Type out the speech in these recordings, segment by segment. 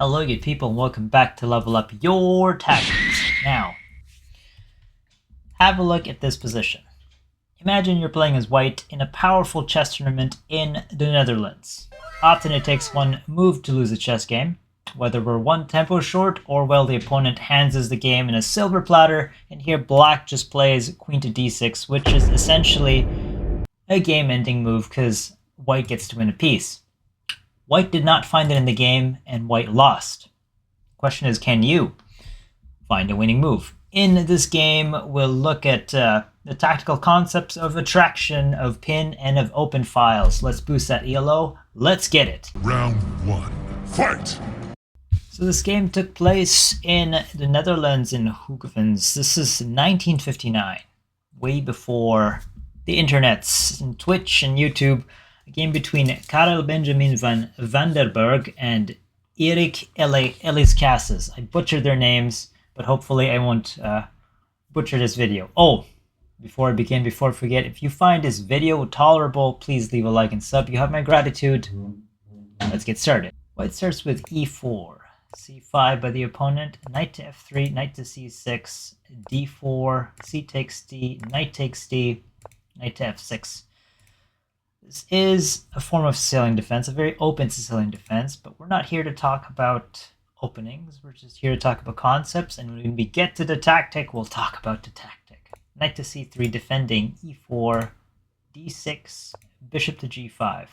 Hello good people and welcome back to Level Up Your Tactics. Now, have a look at this position. Imagine you're playing as white in a powerful chess tournament in the Netherlands. Often it takes one move to lose a chess game, whether we're one tempo short or while the opponent hands us the game in a silver platter, and here black just plays queen to d6, which is essentially a game-ending move because white gets to win a piece. White did not find it in the game, and white lost. The question is, can you find a winning move? In this game, we'll look at the tactical concepts of attraction, of pin, and of open files. Let's boost that ELO. Let's get it. Round one, fight! So this game took place in the Netherlands in Hoogevens. This is 1959, way before the internets and Twitch and YouTube. A game between Karel Benjamin van Vanderburg and Erik Ellis Casses. I butchered their names, but hopefully I won't butcher this video. Oh, before I forget, if you find this video tolerable, please leave a like and sub. You have my gratitude. Let's get started. White starts with e4, c5 by the opponent, knight to f3, knight to c6, d4, c takes d, knight takes d, knight to f6. This is a form of Sicilian defense, a very open Sicilian defense, but we're not here to talk about openings. We're just here to talk about concepts, and when we get to the tactic, we'll talk about the tactic. Knight to c3, defending e4, d6, bishop to g5,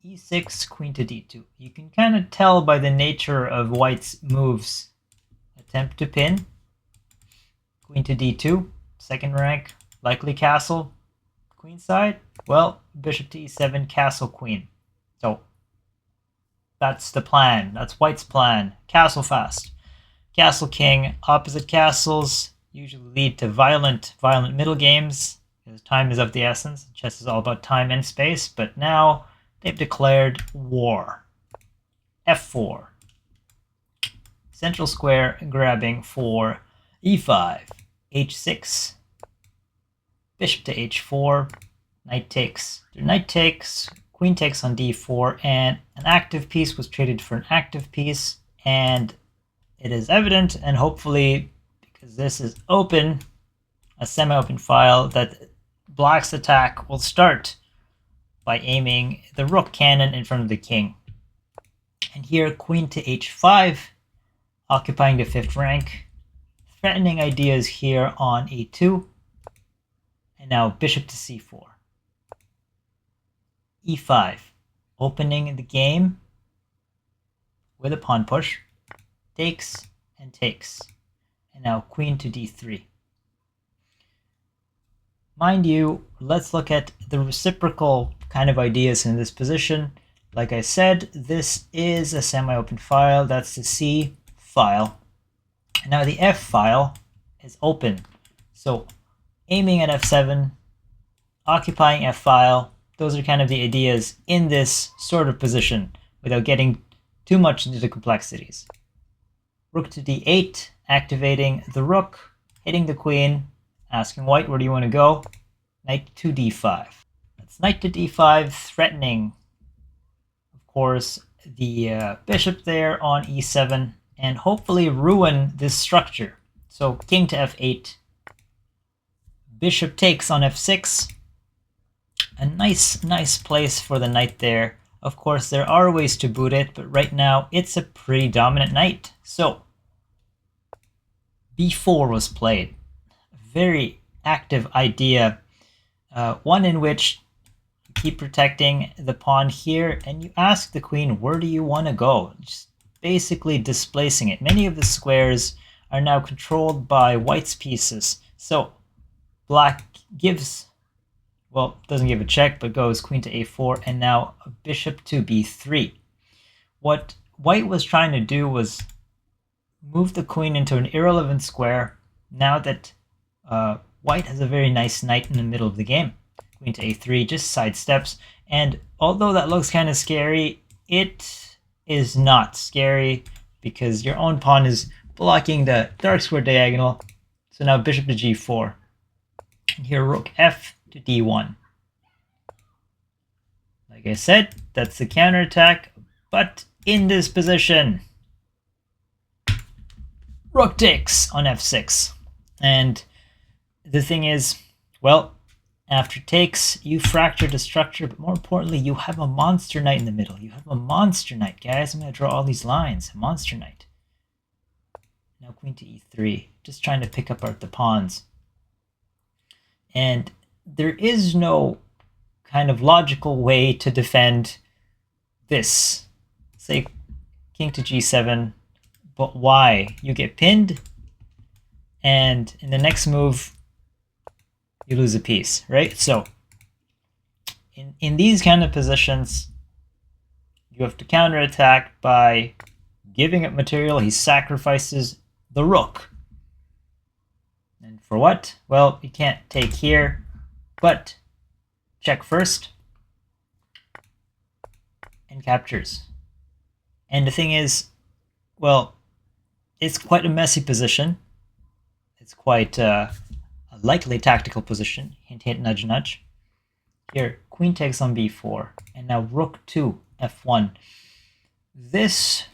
e6, queen to d2. You can kind of tell by the nature of white's moves. Attempt to pin, queen to d2, second rank, likely castle. Queen side, well, bishop to e7, castle queen. So that's the plan. That's white's plan. Castle fast. Castle king. Opposite castles usually lead to violent middle games, because time is of the essence. Chess is all about time and space, but now they've declared war. f4. Central square grabbing for e5. h6. Bishop to h4, knight takes. The knight takes, queen takes on d4, and an active piece was traded for an active piece, and it is evident, and hopefully, because this is open, a semi-open file, that black's attack will start by aiming the rook cannon in front of the king. And here, queen to h5, occupying the 5th rank, threatening ideas here on e2. And now bishop to c4. e5, opening the game with a pawn push. Takes and takes. And now queen to d3. Mind you, let's look at the reciprocal kind of ideas in this position. Like I said, this is a semi-open file. That's the C file. And now the F file is open. So aiming at f7, occupying f file, those are kind of the ideas in this sort of position without getting too much into the complexities. Rook to d8, activating the rook, hitting the queen, asking white, where do you want to go? Knight to d5. That's knight to d5, threatening, of course, the bishop there on e7, and hopefully ruin this structure. So king to f8. Bishop takes on f6. A nice place for the knight there. Of course, there are ways to boot it, but right now it's a pretty dominant knight. So b4 was played. A very active idea. One in which you keep protecting the pawn here, and you ask the queen, where do you want to go? Just basically displacing it. Many of the squares are now controlled by white's pieces. So black gives, well, doesn't give a check, but goes queen to a4, and now a bishop to b3. What white was trying to do was move the queen into an irrelevant square, now that white has a very nice knight in the middle of the game. Queen to a3, just sidesteps, and although that looks kind of scary, it is not scary, because your own pawn is blocking the dark square diagonal. So now bishop to g4. And here rook f to d1. Like I said, that's the counterattack, but in this position. Rook takes on f6. And the thing is, well, after takes, you fracture the structure, but more importantly, you have a monster knight in the middle. You have a monster knight, guys. I'm going to draw all these lines. A monster knight. Now queen to e3. Just trying to pick apart the pawns. And there is no kind of logical way to defend this. Say king to g7, but why? You get pinned, and in the next move, you lose a piece, right? So in these kind of positions, you have to counterattack by giving up material. He sacrifices the rook. And for what? Well, you can't take here, but check first and captures. And the thing is, well, it's quite a messy position. It's quite a likely tactical position. Hint, hint, nudge, nudge. Here, queen takes on b4, and now rook to f1. This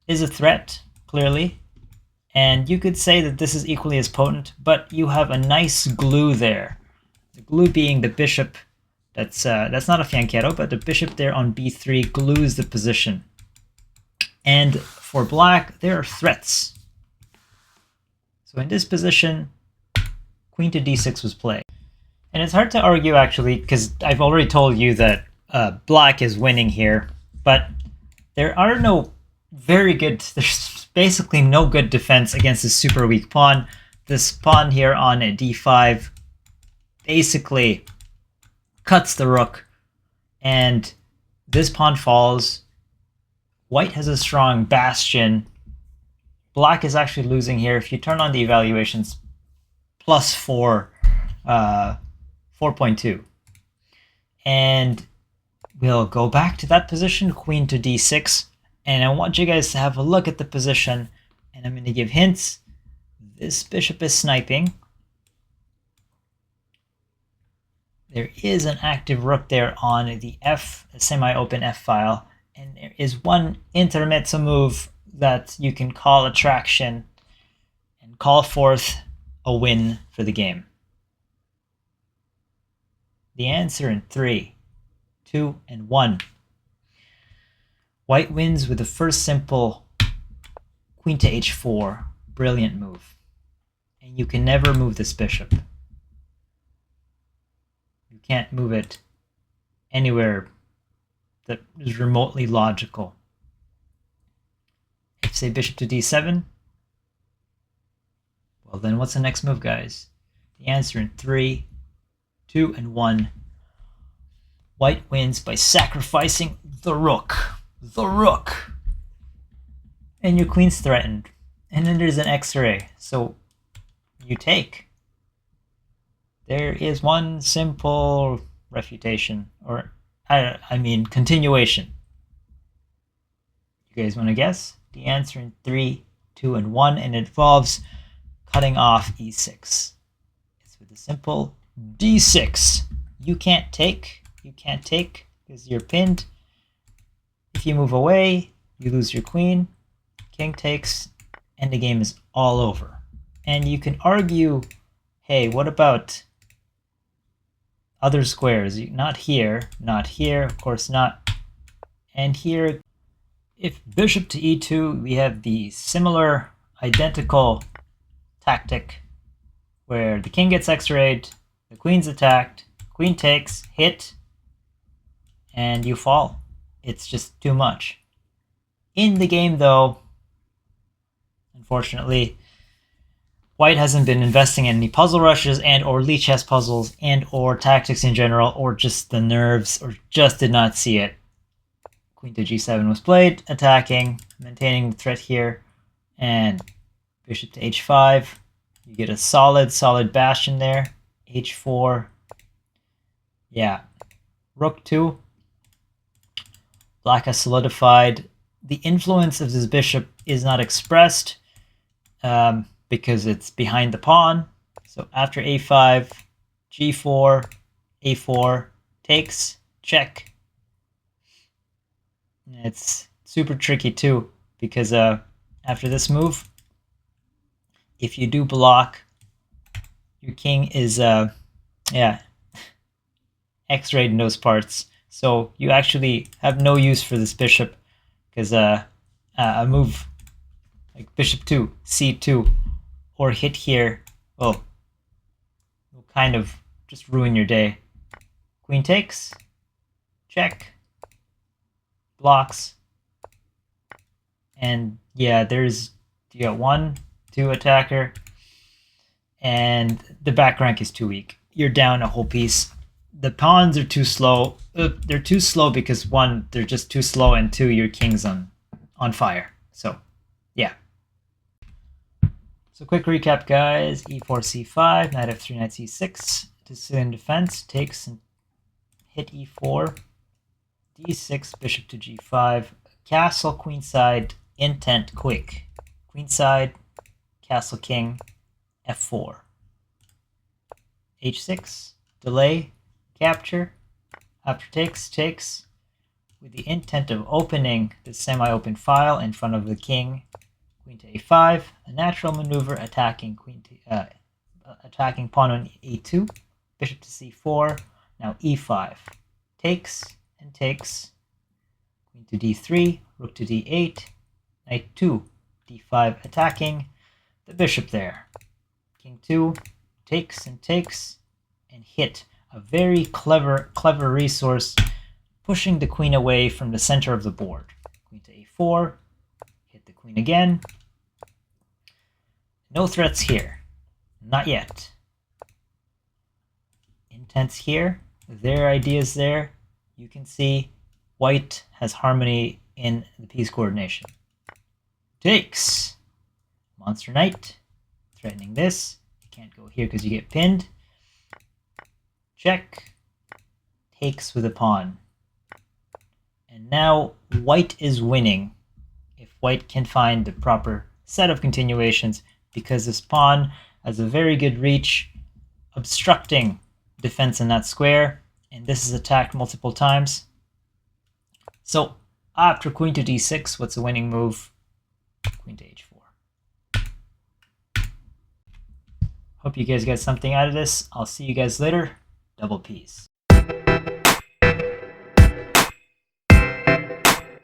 is a threat, clearly, and you could say that this is equally as potent, but you have a nice glue there. The glue being the bishop. That's not a fianchetto, but the bishop there on b3 glues the position. And for black, there are threats. So in this position, queen to d6 was played. And it's hard to argue, actually, because I've already told you that black is winning here. But there are no very good, there's basically no good defense against this super weak pawn. This pawn here on d5 basically cuts the rook, and this pawn falls. White has a strong bastion. Black is actually losing here. If you turn on the evaluations, plus 4.2. And we'll go back to that position, queen to d6. And I want you guys to have a look at the position, and I'm going to give hints. This bishop is sniping. There is an active rook there on the semi-open f file, and there is one intermezzo move that you can call attraction and call forth a win for the game. The answer in 3, 2, and 1. White wins with the first simple queen to h4. Brilliant move. And you can never move this bishop. You can't move it anywhere that is remotely logical. If, say, bishop to d7, well, then what's the next move, guys? The answer in 3, 2, and 1. White wins by sacrificing the rook. The rook! And your queen's threatened. And then there's an x-ray, so you take. There is one simple refutation, or I mean continuation. You guys want to guess? The answer in 3, 2, and 1, and it involves cutting off e6. It's with a simple d6. You can't take. You can't take because you're pinned. If you move away, you lose your queen. King takes, and the game is all over. And you can argue, hey, what about other squares? Not here, of course not. And here, if bishop to e2, we have the similar, identical tactic where the king gets x-rayed, the queen's attacked, queen takes, hit, and you fall. It's just too much. In the game, though, unfortunately, White hasn't been investing in any puzzle rushes and or lead chess puzzles and or tactics in general, or just the nerves, or just did not see it. Queen to g7 was played, attacking, maintaining the threat here, and bishop to h5. You get a solid bastion there. h4. Yeah. Rook 2. Black has solidified. The influence of this bishop is not expressed because it's behind the pawn. So after a5, g4, a4, takes, check. It's super tricky too, because after this move, if you do block, your king is x-rayed in those parts. So you actually have no use for this bishop, because a move like bishop 2, c2, or hit here, will kind of just ruin your day. Queen takes, check, blocks, and yeah, you got 1, 2 attacker, and the back rank is too weak. You're down a whole piece. The pawns are too slow. They're too slow because 1, they're just too slow, and 2, your king's on fire. So yeah. So quick recap, guys. e4, c5, knight f3, knight c6. Sicilian defense takes and hit e4, d6, bishop to g5, castle, queenside, intent, quick. Queenside, castle, king, f4. h6, delay, capture, after takes, with the intent of opening the semi-open file in front of the king. Queen to a5, a natural maneuver attacking attacking pawn on a2, bishop to c4, now e5, takes and takes, queen to d3, rook to d8, knight 2, d5 attacking the bishop there. King 2 takes and hit a very clever resource, pushing the queen away from the center of the board. Queen to a4, hit the queen again. No threats here, not yet. Intents here, their ideas there. You can see white has harmony in the piece coordination. Takes, monster knight, threatening this. You can't go here because you get pinned. Check, takes with a pawn. And now white is winning if white can find the proper set of continuations, because this pawn has a very good reach, obstructing defense in that square, and this is attacked multiple times. So after queen to d6, what's a winning move? Queen to h4. Hope you guys got something out of this. I'll see you guys later. Double P's.